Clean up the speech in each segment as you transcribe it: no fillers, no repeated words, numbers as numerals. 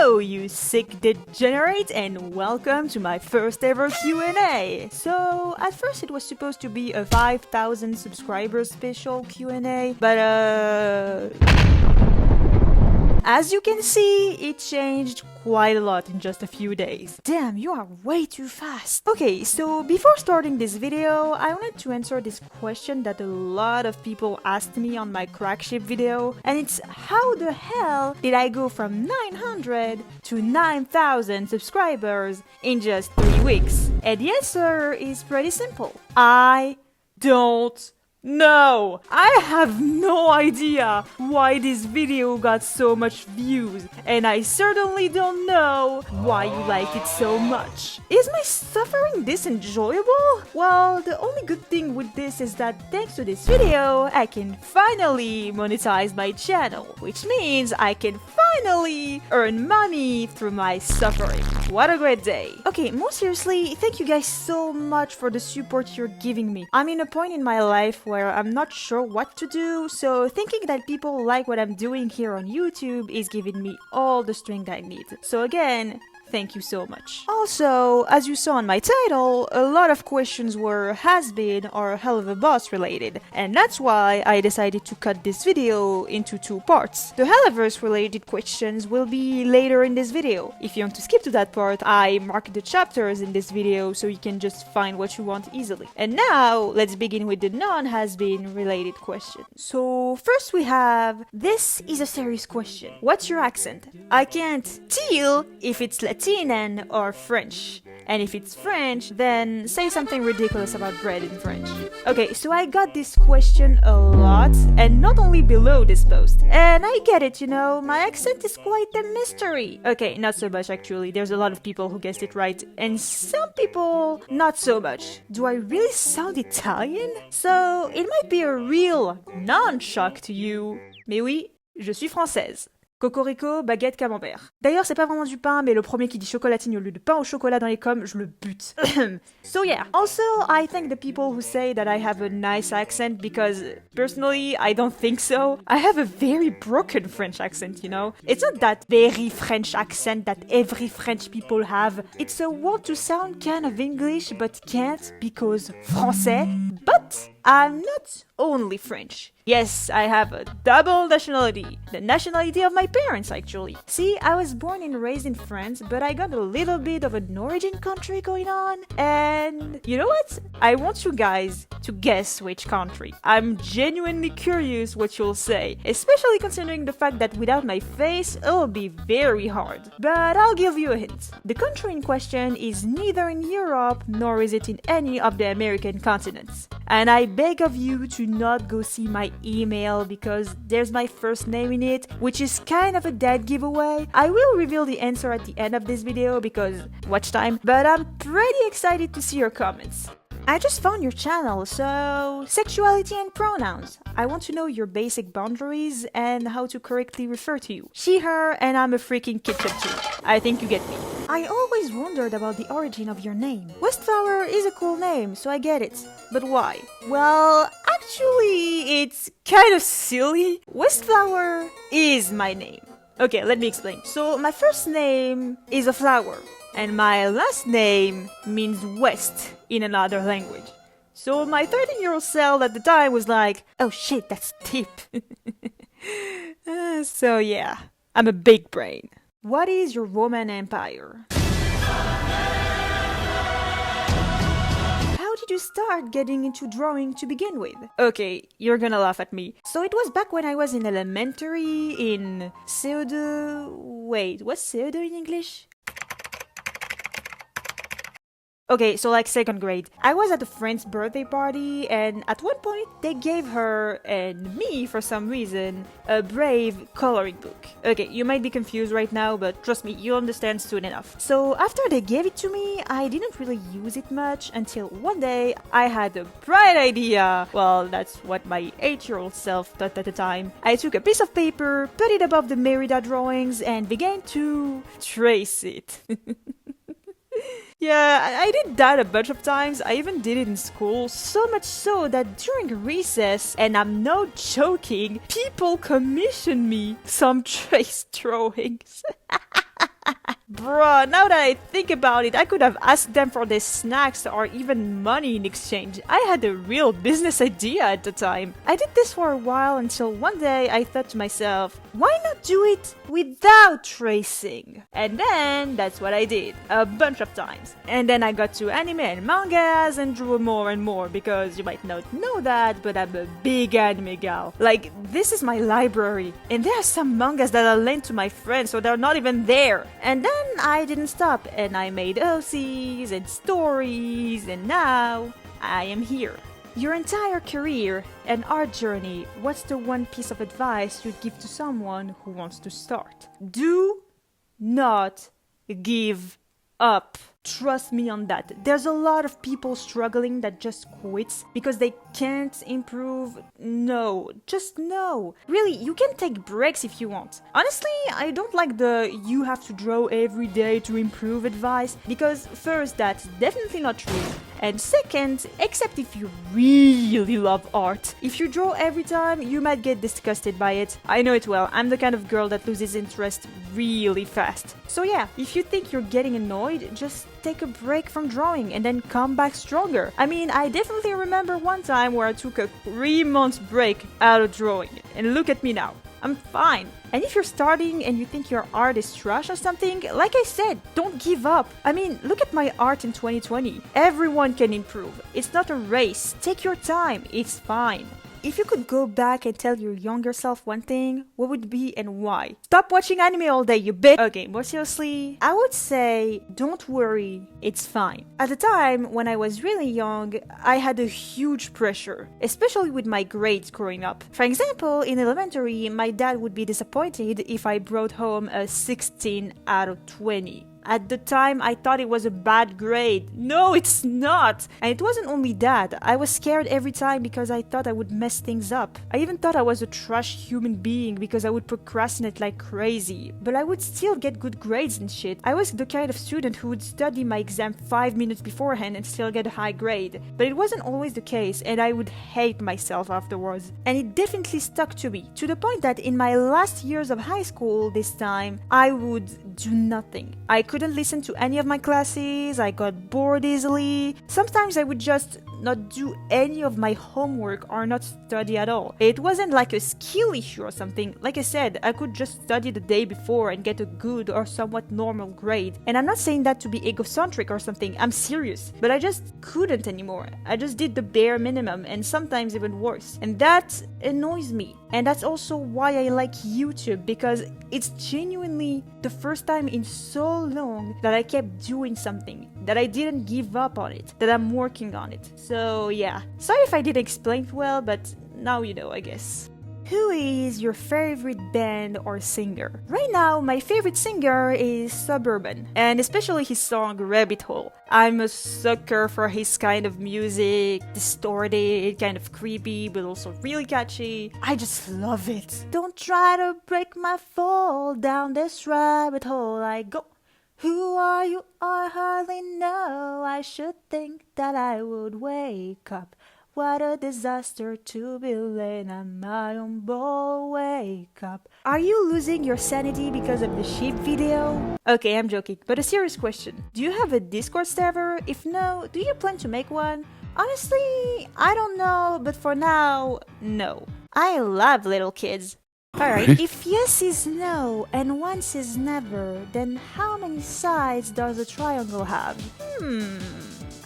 Hello, you sick degenerate, and welcome to my first ever Q&A. So, at first it was supposed to be a 5,000 subscribers special Q&A, but as you can see, it changed quite a lot in just a few days. Damn, you are way too fast. Okay, so before starting this video, I wanted to answer this question that a lot of people asked me on my Crackship video, and it's how the hell did I go from 900 to 9,000 subscribers in just 3 weeks? And the answer is pretty simple. I don't know! I have no idea why this video got so much views, and I certainly don't know why you like it so much. Is my suffering this enjoyable? Well, the only good thing with this is that thanks to this video, I can finally monetize my channel, which means I can finally earn money through my suffering. What a great day. Okay, more seriously, thank you guys so much for the support you're giving me. I'm in a point in my life where I'm not sure what to do, so thinking that people like what I'm doing here on YouTube is giving me all the strength I need. So again, thank you so much. Also, as you saw in my title, a lot of questions were Hazbin or HELLUVA BOSS related, and that's why I decided to cut this video into 2 parts. The Hellaverse related questions will be later in this video. If you want to skip to that part, I marked the chapters in this video so you can just find what you want easily. And now, let's begin with the non-Hazbin related questions. So, first we have, this is a serious question. What's your accent? I can't tell if it's Latin or French. And if it's French, then say something ridiculous about bread in French. Okay, so I got this question a lot, and not only below this post. And I get it, you know, my accent is quite a mystery. Okay, not so much actually, there's a lot of people who guessed it right, and some people not so much. Do I really sound Italian? So, it might be a real non-shock to you. Mais oui, je suis française. Cocorico, baguette, camembert. D'ailleurs, c'est pas vraiment du pain, mais le premier qui dit chocolatine au lieu de pain au chocolat dans les coms, je le bute. So yeah. Also, I thank the people who say that I have a nice accent because, personally, I don't think so. I have a very broken French accent, you know? It's not that very French accent that every French people have. It's a want to sound kind of English, but can't because français. But I'm not only French. Yes, I have a double nationality. The nationality of my parents, actually. See, I was born and raised in France, but I got a little bit of an origin country going on. And you know what? I want you guys to guess which country. I'm genuinely curious what you'll say, especially considering the fact that without my face, it'll be very hard. But I'll give you a hint. The country in question is neither in Europe, nor is it in any of the American continents. And I beg of you to not go see my email because there's my first name in it, which is kind of a dead giveaway. I will reveal the answer at the end of this video because watch time, but I'm pretty excited to see your comments. I just found your channel, so Sexuality and Pronouns. I want to know your basic boundaries and how to correctly refer to you. She, her, and I'm a freaking kitchen too. I think you get me. I always wondered about the origin of your name. Westflower is a cool name, so I get it. But why? Well, actually, it's kind of silly. Westflower is my name. Okay, let me explain. So, my first name is a flower, and my last name means west in another language. So my 13-year-old self at the time was like, oh shit, that's deep. So yeah, I'm a big brain. What is your Roman Empire? How did you start getting into drawing to begin with? Okay, you're gonna laugh at me. So it was back when I was in elementary, in CE2... Wait, what's CE2 in English? Okay, so like 2nd grade. I was at a friend's birthday party, and at one point they gave her, and me for some reason, a Brave coloring book. Okay, you might be confused right now, but trust me, you'll understand soon enough. So after they gave it to me, I didn't really use it much until one day I had a bright idea. Well, that's what my 8-year-old self thought at the time. I took a piece of paper, put it above the Merida drawings, and began to trace it. Yeah, I did that a bunch of times. I even did it in school, so much so that during recess, and I'm not joking, people commissioned me some trace drawings. Bruh, now that I think about it, I could have asked them for their snacks or even money in exchange. I had a real business idea at the time. I did this for a while until one day I thought to myself, why not do it without tracing? And then that's what I did, a bunch of times. And then I got to anime and mangas and drew more and more because you might not know that, but I'm a big anime gal. Like, this is my library. And there are some mangas that I lent to my friends, so they're not even there. And then I didn't stop, and I made OCs and stories, and now I am here. Your entire career and art journey, what's the one piece of advice you'd give to someone who wants to start? Do not give up. Trust me on that. There's a lot of people struggling that just quits because they can't improve. No, just no. Really, you can take breaks if you want. Honestly, I don't like the you have to draw every day to improve advice because first, that's definitely not true. And second, except if you really love art. If you draw every time, you might get disgusted by it. I know it well, I'm the kind of girl that loses interest really fast. So yeah, if you think you're getting annoyed, just take a break from drawing and then come back stronger. I mean, I definitely remember one time where I took a 3-month break out of drawing. And look at me now. I'm fine. And if you're starting and you think your art is trash or something, like I said, don't give up. I mean, look at my art in 2020. Everyone can improve. It's not a race. Take your time. It's fine. If you could go back and tell your younger self one thing, what would it be and why? Stop watching anime all day, you bitch! Okay, more seriously, I would say, don't worry, it's fine. At the time, when I was really young, I had a huge pressure, especially with my grades growing up. For example, in elementary, my dad would be disappointed if I brought home a 16 out of 20. At the time, I thought it was a bad grade. No, it's not! And it wasn't only that. I was scared every time because I thought I would mess things up. I even thought I was a trash human being because I would procrastinate like crazy. But I would still get good grades and shit. I was the kind of student who would study my exam 5 minutes beforehand and still get a high grade. But it wasn't always the case, and I would hate myself afterwards. And it definitely stuck to me, to the point that in my last years of high school this time, I would do nothing. I couldn't listen to any of my classes, I got bored easily. Sometimes I would just not do any of my homework or not study at all. It wasn't like a skill issue or something. Like I said, I could just study the day before and get a good or somewhat normal grade. And I'm not saying that to be egocentric or something, I'm serious. But I just couldn't anymore. I just did the bare minimum and sometimes even worse. And that annoys me. And that's also why I like YouTube, because it's genuinely the first time in so long that I kept doing something, that I didn't give up on it, that I'm working on it. So yeah, sorry if I didn't explain it well, but now you know, I guess. Who is your favorite band or singer? Right now, my favorite singer is Suburban, and especially his song Rabbit Hole. I'm a sucker for his kind of music, distorted, kind of creepy, but also really catchy. I just love it. Don't try to break my fall, down this rabbit hole I go. Who are you? I hardly know. I should think that I would wake up. What a disaster to be laying on my own ball. Wake up. Are you losing your sanity because of the sheep video? Okay, I'm joking, but a serious question. Do you have a Discord server? If no, do you plan to make one? Honestly, I don't know, but for now, no. I love little kids. Alright, if yes is no and once is never, then how many sides does a triangle have?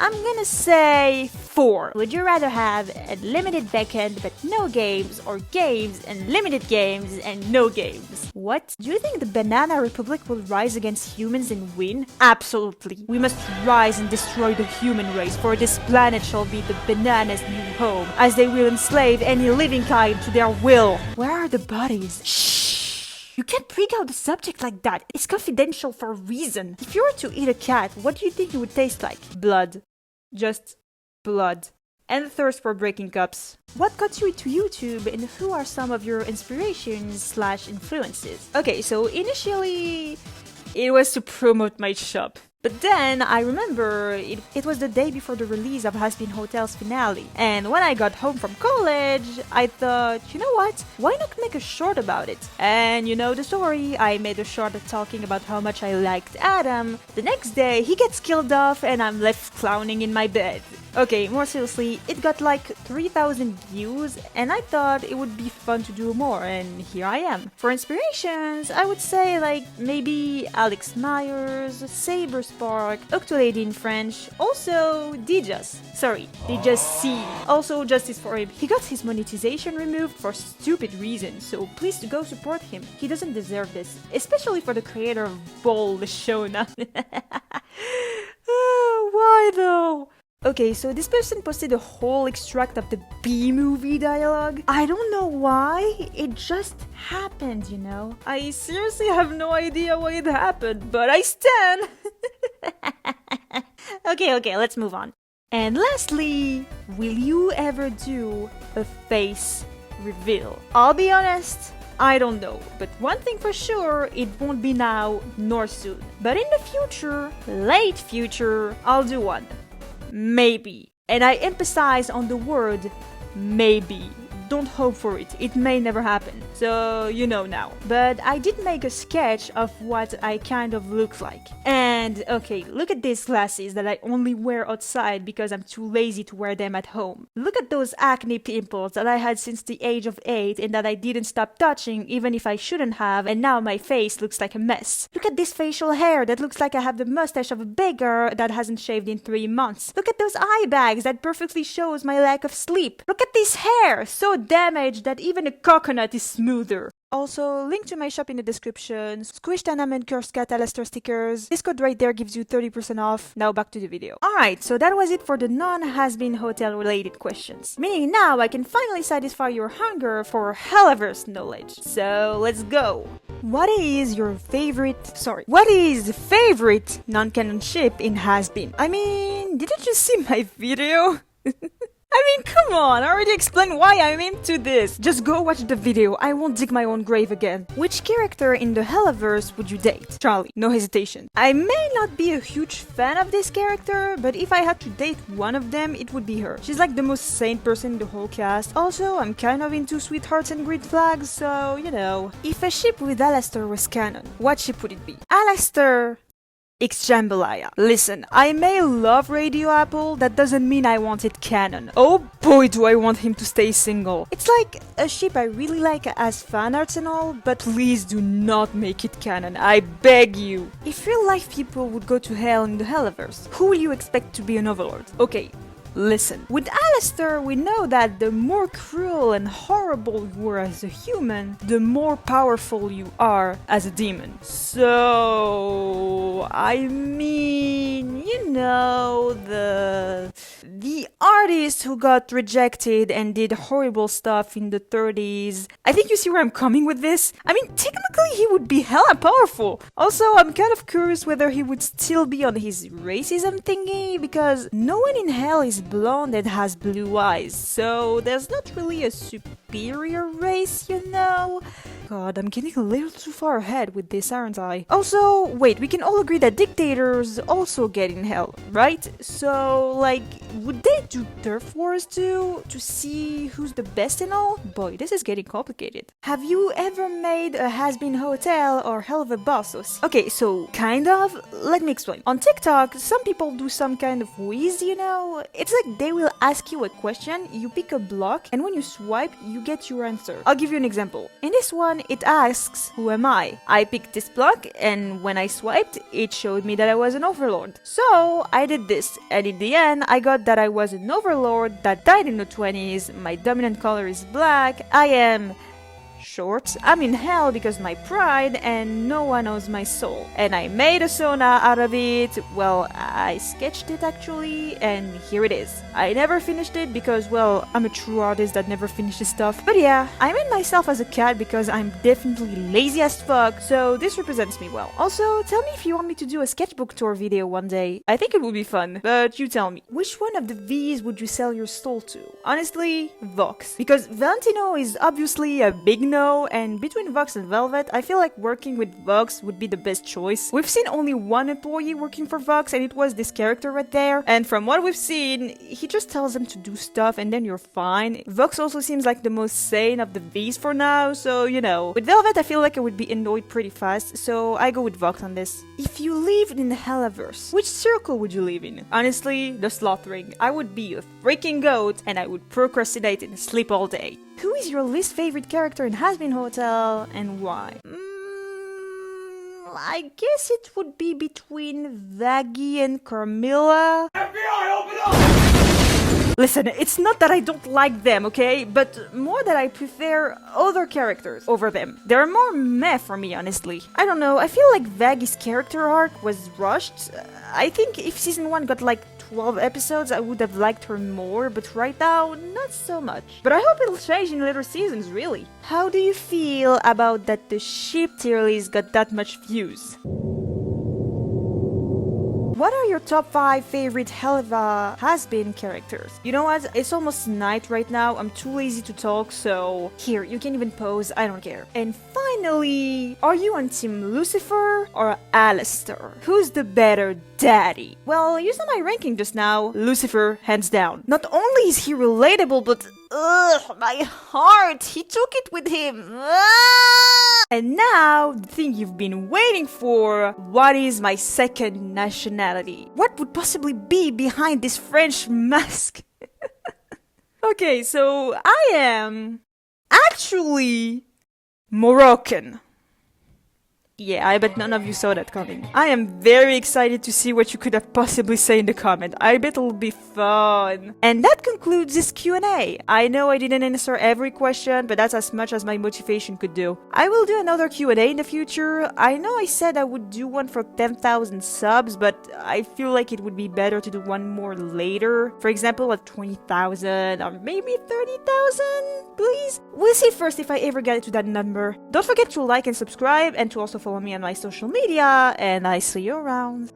I'm gonna say 4. Would you rather have unlimited backend but no games, or games and limited games and no games? What? Do you think the Banana Republic will rise against humans and win? Absolutely. We must rise and destroy the human race, for this planet shall be the bananas' new home, as they will enslave any living kind to their will. Where are the bodies? Shh! You can't break out the subject like that. It's confidential for a reason. If you were to eat a cat, what do you think it would taste like? Blood. Just blood. And the thirst for breaking cups. What got you into YouTube, and who are some of your inspirations/influences? Okay, so initially it was to promote my shop. But then I remember it was the day before the release of Hazbin Hotel's finale, and when I got home from college, I thought, you know what, why not make a short about it? And you know the story, I made a short talking about how much I liked Adam. The next day, he gets killed off and I'm left clowning in my bed. Okay, more seriously, it got like 3,000 views, and I thought it would be fun to do more, and here I am. For inspirations, I would say like maybe Alex Myers, Saber Spark, Octolady in French, also Dijas. Sorry, Dijas C. Also, justice for him. He got his monetization removed for stupid reasons, so please go support him. He doesn't deserve this, especially for the creator of Ball the Shona. Why though? Okay, so this person posted a whole extract of the B-movie dialogue. I don't know why, it just happened, you know? I seriously have no idea why it happened, but I stand! Okay, let's move on. And lastly, will you ever do a face reveal? I'll be honest, I don't know, but one thing for sure, it won't be now nor soon. But in the future, late future, I'll do one. Maybe. And I emphasize on the word maybe. Don't hope for it, it may never happen. So you know now. But I did make a sketch of what I kind of look like. And okay, look at these glasses that I only wear outside because I'm too lazy to wear them at home. Look at those acne pimples that I had since the age of 8 and that I didn't stop touching even if I shouldn't have, and now my face looks like a mess. Look at this facial hair that looks like I have the mustache of a beggar that hasn't shaved in 3 months. Look at those eye bags that perfectly shows my lack of sleep. Look at this hair, so damaged that even a coconut is smoother. Also, link to my shop in the description, Squished Anam and Cursed Cat Alastor stickers. This code right there gives you 30% off. Now back to the video. Alright, so that was it for the non-Hazbin Hotel related questions. Meaning now I can finally satisfy your hunger for Hellaverse knowledge. So let's go! What is favorite non-canon ship in Hazbin? I mean, didn't you see my video? I mean, come on, I already explained why I'm into this. Just go watch the video, I won't dig my own grave again. Which character in the Hellaverse would you date? Charlie, no hesitation. I may not be a huge fan of this character, but if I had to date one of them, it would be her. She's like the most sane person in the whole cast. Also, I'm kind of into sweethearts and green flags, so, you know. If a ship with Alastor was canon, what ship would it be? Alastor X Jambalaya. Listen, I may love Radio Apple, that doesn't mean I want it canon. Oh boy do I want him to stay single. It's like a ship I really like as fan arts and all, but please do not make it canon, I beg you. If real life people would go to hell in the Hellaverse, who will you expect to be an overlord? Okay, listen, with Alastor we know that the more cruel and horrible you are as a human, the more powerful you are as a demon. So, I mean, you know, the artist who got rejected and did horrible stuff in the 30s. I think you see where I'm coming with this. I mean, technically he would be hella powerful. Also, I'm kind of curious whether he would still be on his racism thingy, because no one in hell is blonde and has blue eyes, so there's not really a superior race, you know? God, I'm getting a little too far ahead with this, aren't I? Also, wait, we can all agree that dictators also get in hell, right? So, like, would they do turf wars too, to see who's the best and all? Boy, this is getting complicated. Have you ever made a Hazbin Hotel or HELLUVA BOSS? Okay, so, kind of. Let me explain. On TikTok, some people do some kind of Vees, you know? It's like they will ask you a question, you pick a block, and when you swipe, you get your answer. I'll give you an example. In this one, it asks, who am I? I picked this block, and when I swiped, it showed me that I was an overlord. So, I did this, and in the end, I got that I was an overlord that died in the 20s, my dominant color is black, I am short, I'm in hell because my pride, and no one knows my soul. And I made a sauna out of it. Well, I sketched it actually, and here it is. I never finished it because, well, I'm a true artist that never finishes stuff. But yeah, I made myself as a cat because I'm definitely lazy as fuck, so this represents me well. Also, tell me if you want me to do a sketchbook tour video one day. I think it would be fun, but you tell me. Which one of the Vees would you sell your soul to? Honestly, Vox. Because Valentino is obviously a big know, and between Vox and Velvet, I feel like working with Vox would be the best choice. We've seen only one employee working for Vox, and it was this character right there. And from what we've seen, he just tells them to do stuff and then you're fine. Vox also seems like the most sane of the Vees for now, so you know. With Velvet, I feel like I would be annoyed pretty fast, so I go with Vox on this. If you lived in the Hellaverse, which circle would you live in? Honestly, the Sloth Ring. I would be a freaking goat and I would procrastinate and sleep all day. Who is your least favorite character in Hazbin Hotel and why? I guess it would be between Vaggie and Carmilla. FBI, open up! Listen, it's not that I don't like them, okay? But more that I prefer other characters over them. They're more meh for me, honestly. I don't know, I feel like Vaggie's character arc was rushed. I think if season 1 got like 12 episodes, I would have liked her more, but right now, not so much. But I hope it'll change in later seasons, really. How do you feel about that the ship tier list got that much views? What are your top 5 favorite HELLUVA HAZBIN characters? You know what? It's almost night right now. I'm too lazy to talk, so here, you can even pause. I don't care. And finally, are you on Team Lucifer or Alastor? Who's the better daddy? Well, you saw my ranking just now. Lucifer, hands down. Not only is he relatable, but ugh, my heart. He took it with him. And now, the thing you've been waiting for, what is my second nationality? What would possibly be behind this French mask? Okay, so I am actually Moroccan. Yeah, I bet none of you saw that coming. I am very excited to see what you could have possibly said in the comment. I bet it'll be fun. And that concludes this Q&A. I know I didn't answer every question, but that's as much as my motivation could do. I will do another Q&A in the future. I know I said I would do one for 10,000 subs, but I feel like it would be better to do one more later. For example, at 20,000 or maybe 30,000, please? We'll see first if I ever get to that number. Don't forget to like and subscribe and to also follow me on my social media, and I see you around.